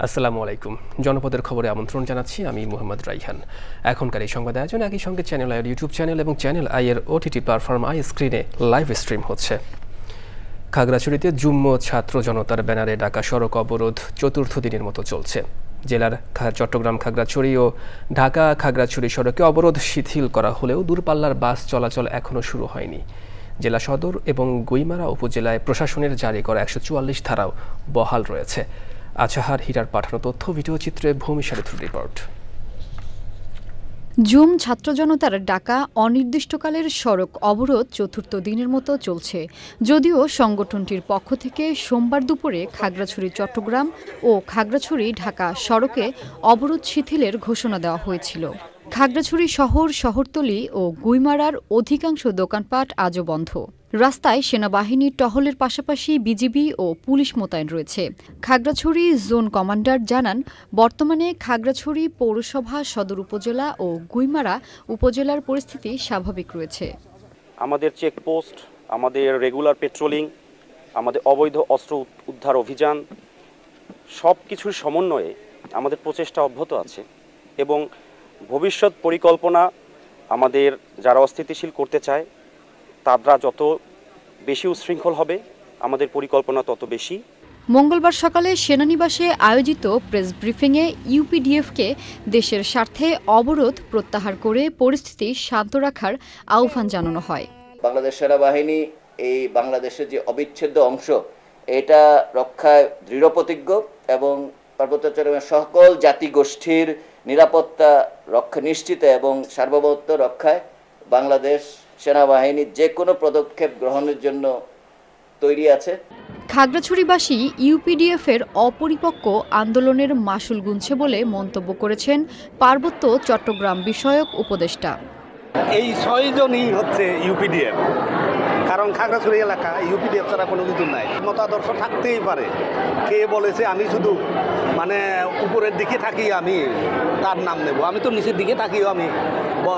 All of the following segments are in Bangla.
আসসালামু আলাইকুম। জনপদের খবরে আমন্ত্রণ জানাচ্ছি আমি মোহাম্মদ রাইহান। এখনকার এই সংবাদ আয়োজন একই সঙ্গে চ্যানেল আইয়ের ইউটিউব চ্যানেল এবং চ্যানেল আইয়ের ওটিটি প্ল্যাটফর্ম আই স্ক্রিনে লাইভ স্ট্রিম হচ্ছে। খাগড়াছড়িতে যুগ্ম ছাত্র জনতার ব্যানারে ডাকা সড়ক অবরোধ চতুর্থ দিনের মতো চলছে। জেলার চট্টগ্রাম খাগড়াছড়ি ও ঢাকা খাগড়াছড়ি সড়কে অবরোধ শিথিল করা হলেও দূরপাল্লার বাস চলাচল এখনও শুরু হয়নি। জেলা সদর এবং গুইমারা উপজেলায় প্রশাসনের জারি করা ১৪৪ ধারাও বহাল রয়েছে। আচাহার হীরার পাঠানো তথ্য ভিডিওচিত্রে ভূমি সারিথুর রিপোর্ট। জুম ছাত্র জনতার ডাকা অনির্দিষ্টকালের সড়ক অবরোধ চতুর্থ দিনের মতো চলছে। যদিও সংগঠনটির পক্ষ থেকে সোমবার দুপুরে খাগড়াছড়ি চট্টগ্রাম ও খাগড়াছড়ি ঢাকা সড়কে অবরোধ শিথিলের ঘোষণা দেওয়া হয়েছিল। খাগড়াছড়ি শহর, শহরতলি ও গুইমারার অধিকাংশ দোকানপাট আজও বন্ধ। রাস্তায় সেনাবাহিনীর টহলের পাশাপাশি বিজিবি ও পুলিশ মোতায়েন রয়েছে। খাগড়াছড়ি জোন কমান্ডার জানান, বর্তমানে খাগড়াছড়ি পৌরসভা, সদর উপজেলা ও গুইমারা উপজেলার পরিস্থিতি স্বাভাবিক রয়েছে। আমাদের চেকপোস্ট, আমাদের রেগুলার পেট্রোলিং, আমাদের অবৈধ অস্ত্র উদ্ধার অভিযান সব কিছুর সমন্বয়ে আমাদের প্রচেষ্টা অব্যাহত আছে এবং ভবিষ্যৎ পরিকল্পনা আমাদের যারা অস্থিতিশীল করতে চায় তারা যত বেশি উচ্ছৃঙ্খল হবে, আমাদের পরিকল্পনা তত বেশি। মঙ্গলবার সকালে সেনানিবাসে আয়োজিত প্রেস ব্রিফিংয়ে ইউপিডিএফকে দেশের স্বার্থে অবরোধ প্রত্যাহার করে পরিস্থিতি শান্ত রাখার আহ্বান জানানো হয়। বাংলাদেশ সেনাবাহিনী এই বাংলাদেশের যে অবিচ্ছেদ্য অংশ, এটা রক্ষায় দৃঢ়প্রতিজ্ঞ এবং পার্বত্য চট্টগ্রামের সকল জাতিগোষ্ঠীর নিরাপত্তা রক্ষা নিশ্চিত এবং সার্বভৌমত্ব রক্ষায় বাংলাদেশ সেনাবাহিনী যে কোনো পদক্ষেপ গ্রহণের জন্য তৈরি আছে। খাগড়াছড়িবাসী ইউপিডিএফের অপরিপক্ক আন্দোলনের মাশুল গুনছে বলে মন্তব্য করেছেন পার্বত্য চট্টগ্রাম বিষয়ক উপদেষ্টা। এই ৬ জনই হচ্ছে ইউপিডিএফ, কারণ খাগড়াছড়ি এলাকা ইউপিডিএফ ছাড়া কোনো কিছু নাই। মতাদর্শ থাকতেই পারে, কে বলেছে আমি শুধু উপরের দিকে থাকি আমি তার নাম নেব, আমি তো নিচের দিকে থাকিও আমি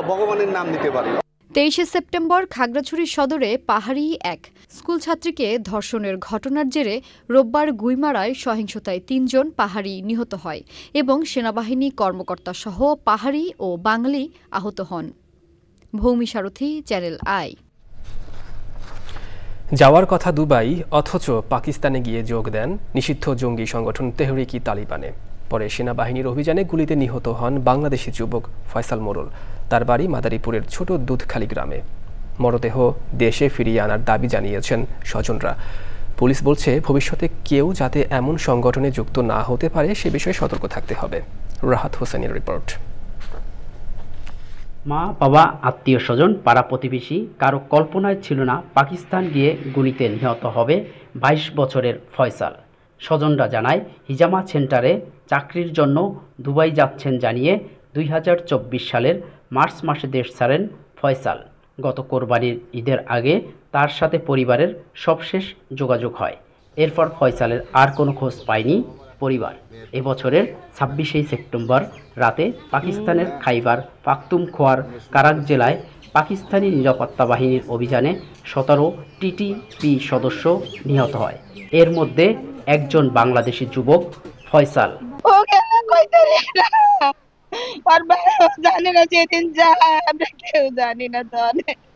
ভগবানের নাম নিতে পারি। ২৩ সেপ্টেম্বর খাগড়াছড়ি সদরে পাহাড়ি এক স্কুল ছাত্রীকে ধর্ষণের ঘটনার জেরে রোববার গুইমারায় সহিংসতায় ৩ জন পাহাড়ি নিহত হয় এবং সেনাবাহিনী কর্মকর্তা সহ পাহাড়ি ও বাঙালি আহত হন। ভৌমি সারথী, চ্যানেল আই। যাওয়ার কথা দুবাই, অথচ পাকিস্তানে গিয়ে যোগ দেন নিষিদ্ধ জঙ্গি সংগঠন তেহরিকি তালিবানে। পরে সেনাবাহিনীর অভিযানে গুলিতে নিহত হন বাংলাদেশি যুবক ফয়সাল মোড়ল। তার বাড়ি মাদারীপুরের ছোট দুধখালি গ্রামে। মরদেহ দেশে ফিরিয়ে আনার দাবি জানিয়েছেন স্বজনরা। পুলিশ বলছে, ভবিষ্যতে কেউ যাতে এমন সংগঠনে যুক্ত না হতে পারে সে বিষয়ে সতর্ক থাকতে হবে। রাহাত হোসেনের রিপোর্ট। মা, বাবা, আত্মীয় স্বজন, পাড়া প্রতিবেশী কারো কল্পনায় ছিল না পাকিস্তান গিয়ে গুলিতে নিহত হবে ২২ বছরের ফয়সাল। স্বজনরা জানায়, হিজামা সেন্টারে চাকরির জন্য দুবাই যাচ্ছেন জানিয়ে ২০২৪ সালের মার্চ মাসে দেশ ছাড়েন ফয়সাল। গত কোরবানির ঈদের আগে তার সাথে পরিবারের সবশেষ যোগাযোগ হয়। এরপর ফয়সালের আর কোনো খোঁজ পায়নি পরিবার। এবছরের ২৬শে সেপ্টেম্বর রাতে পাকিস্তানের খাইবার পাখতুনখোয়ার কারাক জেলায় পাকিস্তানি নিরাপত্তা বাহিনীর অভিযানে ১৭ টিটিপি সদস্য নিহত হয়। এর মধ্যে একজন বাংলাদেশি যুবক ফয়সাল।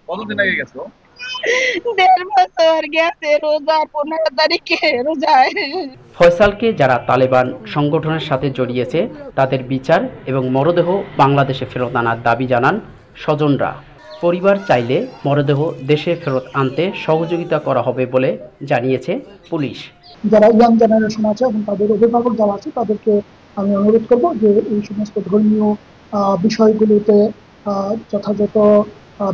কতদিন আগে গেছো? ১.৫ বছর গেছে, রোজা ১৫ তারিখে রোজায়। ফয়সালকে যারা তালেবান সংগঠনের সাথে জড়িয়েছে তাদের বিচার এবং মরদেহ বাংলাদেশে ফেরত আনার দাবি জানান স্বজনরা। পরিবার চাইলে মরদেহ দেশে ফেরত আনতে সহযোগিতা করা হবে বলে জানিয়েছে পুলিশ। যারা ইয়াং জেনারেশন আছে এবং তাদের অভিভাবক যারা আছে তাদেরকে আমি অনুরোধ করব যে এই সমস্ত ধর্মীয় বিষয়গুলোতে যথাযথ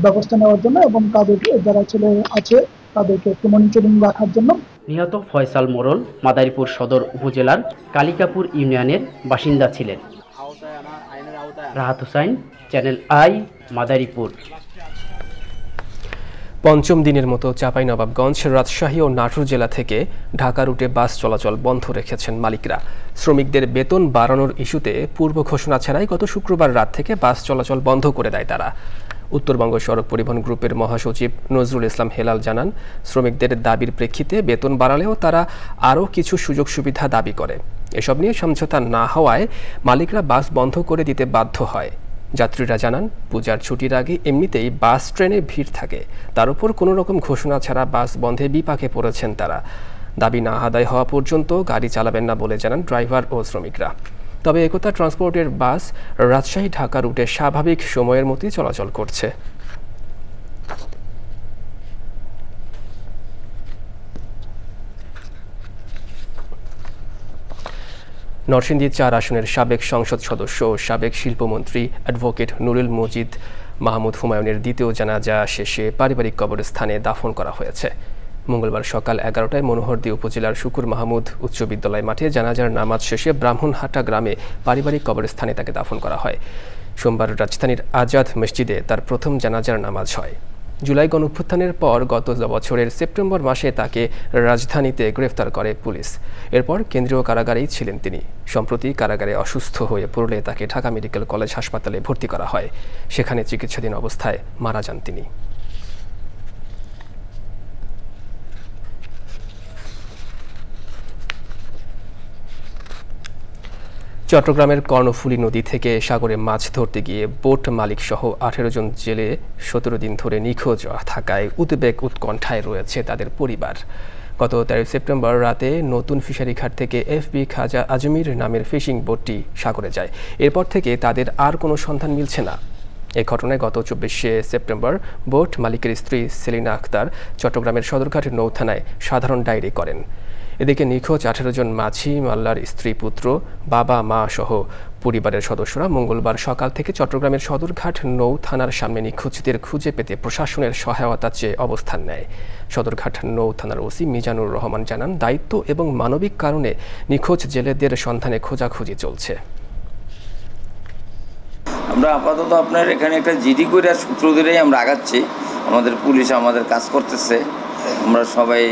ব্যবস্থা নেওয়ার জন্য এবং তাদের যারা ছেলে আছে তাদেরকে একটু মনিটরিং রাখার জন্য। নিহত ফয়সাল মোড়ল মাদারীপুর সদর উপজেলার কালিকাপুর ইউনিয়নের বাসিন্দা ছিলেন। Rahat Hossain, channel I, Madaripur. পঞ্চম দিনের মতো চাঁপাইনবাবগঞ্জ, রাজশাহী ও নাটোর জেলা থেকে ঢাকা রুটে বাস চলাচল বন্ধ রেখেছেন মালিকরা। শ্রমিকদের বেতন বাড়ানোর ইস্যুতে পূর্ব ঘোষণা ছাড়াই গত শুক্রবার রাত থেকে বাস চলাচল বন্ধ করে দেয় তারা। উত্তরবঙ্গ সড়ক পরিবহন গ্রুপের মহাসচিব নজরুল ইসলাম হেলাল জানান, শ্রমিকদের দাবির প্রেক্ষিতে বেতন বাড়ালেও তারা আরও কিছু সুযোগ সুবিধা দাবি করে। এসব নিয়ে সমঝোতা না হওয়ায় মালিকরা বাস বন্ধ করে দিতে বাধ্য হয়। যাত্রীরা জানান, পূজার ছুটির আগে এমনিতেই বাস ট্রেনে ভিড় থাকে, তার উপর কোনো রকম ঘোষণা ছাড়া বাস বন্ধে বিপাকে পড়েছেন তারা। দাবি না আদায় হওয়া পর্যন্ত গাড়ি চালাবেন না বলে জানান ড্রাইভার ও শ্রমিকরা। তবে একতা ট্রান্সপোর্টের বাস রাজশাহী ঢাকা রুটে স্বাভাবিক সময়ের মতোই চলাচল করছে। নরসিংদী ৪ আসনের সাবেক সংসদ সদস্য ও সাবেক শিল্পমন্ত্রী অ্যাডভোকেট নুরুল মজিদ মাহমুদ হুমায়ুনের দ্বিতীয় জানাজা শেষে পারিবারিক কবরস্থানে দাফন করা হয়েছে। মঙ্গলবার সকাল ১১টায় মনোহরদী উপজেলার শুকুর মাহমুদ উচ্চ বিদ্যালয় মাঠে জানাজার নামাজ শেষে ব্রাহ্মণহাটা গ্রামে পারিবারিক কবরস্থানে তাকে দাফন করা হয়। সোমবার রাজধানীর আজাদ মসজিদে তার প্রথম জানাজার নামাজ হয়। জুলাই গণঅভ্যুত্থানের পর গত বছরের সেপ্টেম্বর মাসে তাকে রাজধানীতে গ্রেফতার করে পুলিশ। এরপর কেন্দ্রীয় কারাগারেই ছিলেন তিনি। সম্প্রতি কারাগারে অসুস্থ হয়ে পড়লে তাকে ঢাকা মেডিকেল কলেজ হাসপাতালে ভর্তি করা হয়। সেখানে চিকিৎসাধীন অবস্থায় মারা যান তিনি। চট্টগ্রামের কর্ণফুলী নদী থেকে সাগরে মাছ ধরতে গিয়ে বোট মালিক সহ ১৮ জন জেলে ১৭ দিন ধরে নিখোঁজ থাকায় উদ্বেগ উৎকণ্ঠায় রয়েছে তাদের পরিবার। গত ১৩ সেপ্টেম্বর রাতে নতুন ফিশারি ঘাট থেকে এফবি খাজা আজমির নামের ফিশিং বোটটি সাগরে যায়। এরপর থেকে তাদের আর কোনো সন্ধান মিলছে না। এই ঘটনায় গত ২৪শে সেপ্টেম্বর বোট মালিকের স্ত্রী সেলিনা আক্তার চট্টগ্রামের সদরঘাট নৌথানায় সাধারণ ডায়েরি করেন। এদিকে নিখোঁজ ১৮ জন মাঝি মাল্লার স্ত্রী, পুত্র, বাবা, মা সহ পরিবারের সদস্যরা মঙ্গলবার সকাল থেকে চট্টগ্রামের সদরঘাট নৌ থানার সামনে নিখোঁজদের খুঁজে পেতে প্রশাসনের সহায়তা চেয়ে অবস্থান নেয়। সদরঘাট নৌ থানার ওসি মিজানুর রহমান জানান, দায়িত্ব এবং মানবিক কারণে নিখোঁজ জেলেদের সন্ধানে খোঁজাখুঁজি চলছে। আমরা আপাতত আপনার এখানে একটা জিডি করে সূত্র ধরেই আমরা আগাচ্ছি। আমাদের পুলিশ আমাদের কাজ করতেছে, আমরা সবাই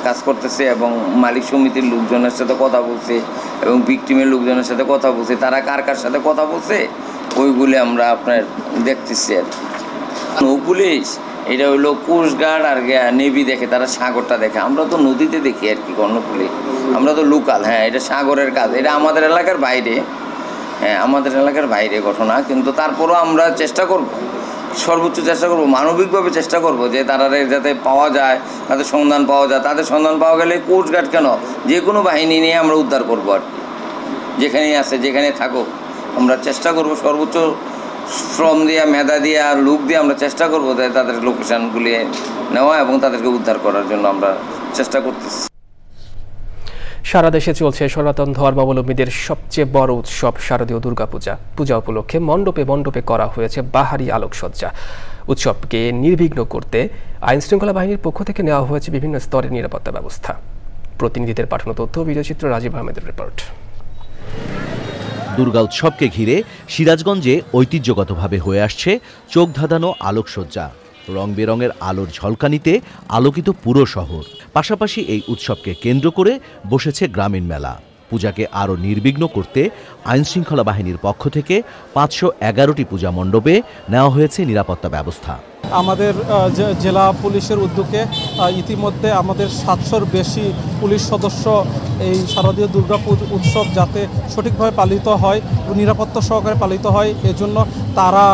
কাজ করতেছে এবং মালিক সমিতির লোকজনের সাথে কথা বলছে এবং ভিকটিমের লোকজনের সাথে কথা বলছে। তারা কার কার সাথে কথা বলছে ওইগুলি আমরা আপনার দেখতেছি। আর নৌ পুলিশ এটা হইলো কোস্টগার্ড আর নেভি দেখে, তারা সাগরটা দেখে। আমরা তো নদীতে দেখি আর কি কর্ণফুলী, আমরা তো লোকাল। হ্যাঁ, এটা সাগরের কাজ, এটা আমাদের এলাকার বাইরে। হ্যাঁ, আমাদের এলাকার বাইরে ঘটনা, কিন্তু তারপরও আমরা চেষ্টা করব, সর্বোচ্চ চেষ্টা করব, মানবিকভাবে চেষ্টা করব যে তারা যাতে পাওয়া যায়, তাদের সন্ধান পাওয়া যায়। তাদের সন্ধান পাওয়া গেলে কোস্টগার্ড কেন, যে কোনো বাহিনী নিয়ে আমরা উদ্ধার করব আর কি। যেখানেই আছে, যেখানে থাকুক, আমরা চেষ্টা করব সর্বোচ্চ শ্রম দিয়ে, মেধা দিয়ে আর লোক দিয়ে আমরা চেষ্টা করব যে তাদের লোকেশনগুলি নেওয়া এবং তাদেরকে উদ্ধার করার জন্য আমরা চেষ্টা করতেছি। সারা দেশে চলছে সনাতন ধর্মাবলম্বীদের সবচেয়ে বড় উৎসব শারদীয় দুর্গাপূজা। পূজা উপলক্ষে মণ্ডপে মণ্ডপে করা হয়েছে বাহারি আলোকসজ্জা। উৎসবকে নির্বিঘ্ন করতে আইনশৃঙ্খলা বাহিনীর পক্ষ থেকে নেওয়া হয়েছে বিভিন্ন স্তরের নিরাপত্তা ব্যবস্থা। প্রতিনিধিদের পাঠানো তথ্য, ভিডিওচিত্র রাজীব আহমেদের রিপোর্ট। দুর্গা উৎসবকে ঘিরে সিরাজগঞ্জে ঐতিহ্যগতভাবে হয়ে আসছে চোখ ধাঁধানো আলোকসজ্জা। রং বেরঙের আলোর ঝলকানিতে আলোকিত পুরো শহর। পাশাপাশি এই উৎসবকে কেন্দ্র করে বসেছে গ্রামীণ মেলা। পূজাকে আরও নির্বিঘ্ন করতে আইনশৃঙ্খলা বাহিনীর পক্ষ থেকে ৫১১টি পূজা মণ্ডপে নেওয়া হয়েছে নিরাপত্তা ব্যবস্থা। আমাদের জেলা পুলিশের উদ্যোগে ইতিমধ্যে আমাদের ৭০০-র বেশি পুলিশ সদস্য এই শারদীয় দুর্গা উৎসব যাতে সঠিকভাবে পালিত হয়, নিরাপত্তা সহকারে পালিত হয়, এজন্য তারা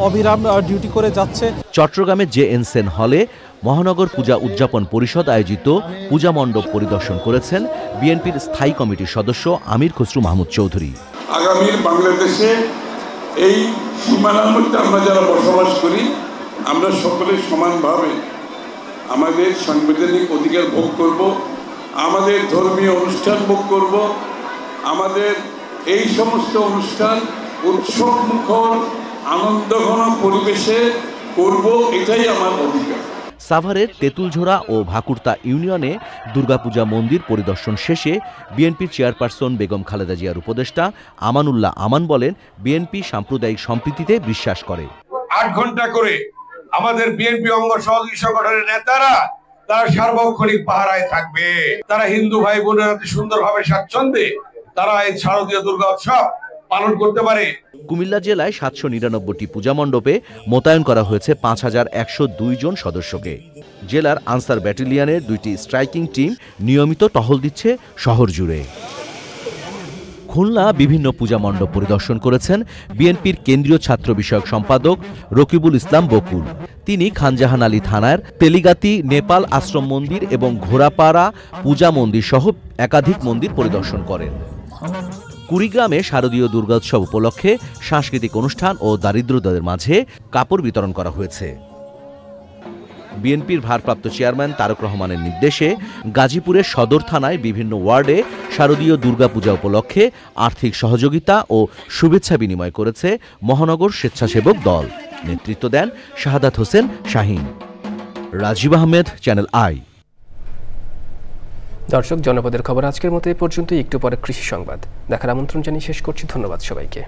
অবিরাম ডিউটি করে যাচ্ছে। চট্টগ্রামের জে.এন. সেন হলে মহানগর পূজা উদযাপন পরিষদ আয়োজিত পূজা মণ্ডপ পরিদর্শন করেছেন বিএনপির স্থায়ী কমিটির সদস্য আমির খসরু মাহমুদ চৌধুরী। আগামী বাংলাদেশে এই সীমানার মধ্যে আমরা যারা বসবাস করি, আমরা সকলে সমানভাবে আমাদের সাংবিধানিক অধিকার ভোগ করব, আমাদের ধর্মীয় অনুষ্ঠান ভোগ করব, আমাদের এই সমস্ত অনুষ্ঠান উৎসব মুখর আনন্দঘন পরিবেশে করব, এটাই আমার অধিকার। সাভারের তেঁতুলঝোড়া ও ভাকুরতা ইউনিয়নে দুর্গাপূজা মন্দির পরিদর্শন শেষে বিএনপির চেয়ারপারসন বেগম খালেদা জিয়ার উপদেষ্টা আমানুল্লাহ আমান বলেন, বিএনপি সাম্প্রদায়িক সম্প্রীতিতে বিশ্বাস করে। ৮ ঘন্টা করে আমাদের বিএনপি অঙ্গ সহযোগী সংগঠনের নেতারা তারা সার্বক্ষণিক পাহারায় থাকবে। তারা হিন্দু ভাই বোনেরা সুন্দরভাবে স্বাচ্ছন্দ্যে তারা এই শারদীয় দুর্গা উৎসব পালন করতে পারে। কুমিল্লা জেলায় 799টি পূজা মণ্ডপে মোতায়েন করা হয়েছে 5102 জন সদস্যকে। জেলার আনসার ব্যাটালিয়নের 2টি স্ট্রাইকিং টিম নিয়মিত টহল দিচ্ছে শহর জুড়ে। খুলনা বিভিন্ন পূজা মণ্ডপ পরিদর্শন করেছেন বিএনপির কেন্দ্রীয় ছাত্র বিষয়ক সম্পাদক রকিবুল ইসলাম বকুল। তিনি খানজাহান আলী থানার তেলিগাতি নেপাল আশ্রম মন্দির এবং ঘোড়াপাড়া পূজা মন্দির সহ একাধিক মন্দির পরিদর্শন করেন। কুড়িগ্রামে শারদীয় দুর্গোৎসব উপলক্ষে সাংস্কৃতিক অনুষ্ঠান ও দারিদ্রদের মাঝে কাপড় বিতরণ করা হয়েছে। বিএনপির ভারপ্রাপ্ত চেয়ারম্যান তারেক রহমানের নির্দেশে গাজীপুরের সদর থানায় বিভিন্ন ওয়ার্ডে শারদীয় দুর্গাপূজা উপলক্ষে আর্থিক সহযোগিতা ও শুভেচ্ছা বিনিময় করেছে মহানগর স্বেচ্ছাসেবক দল। নেতৃত্ব দেন শাহাদাত হোসেন শাহিন। Rajib Ahmed, channel I. দর্শক, জনপদের খবর আজকের মতো এ পর্যন্ত। একটু পরে কৃষি সংবাদ দেখার আমন্ত্রণ জানিয়ে শেষ করছি। ধন্যবাদ সবাইকে।